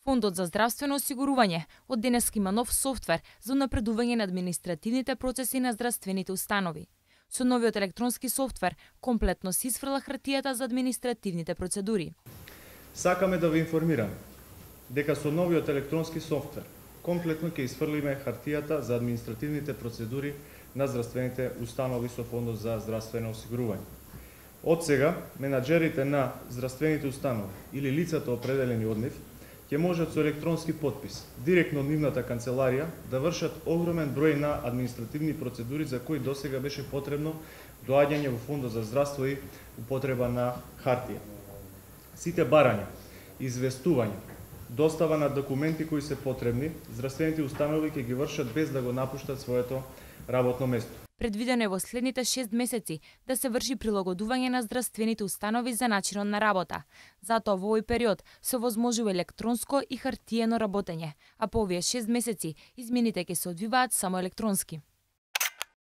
Фондот за здравствено осигурување од денеска има нов софтвер за унапредување на административните процеси на здравствените установи. Со новиот електронски софтвер комплетно се исфрла хартијата за административните процедури. Сакаме да ве информираме дека со новиот електронски софтвер комплетно ќе исфрлиме хартијата за административните процедури на здравствените установи со Фондот за здравствено осигурување. Од сега, менаџерите на здравствените установи или лицата определени од нив ќе можат со електронски потпис директно од нивната канцеларија да вршат огромен број на административни процедури за кои досега беше потребно доаѓање во Фондот за здравство и употреба на хартија. Сите барања, известувања, достава на документи кои се потребни, здравствените установи ќе ги вршат без да го напуштат своето работно место. Предвидено е во следните 6 месеци да се врши прилагодување на здравствените установи за начинот на работа. Затоа во овој период се овозможува електронско и хартиено работење, а по овие 6 месеци измените ќе се одвиваат само електронски.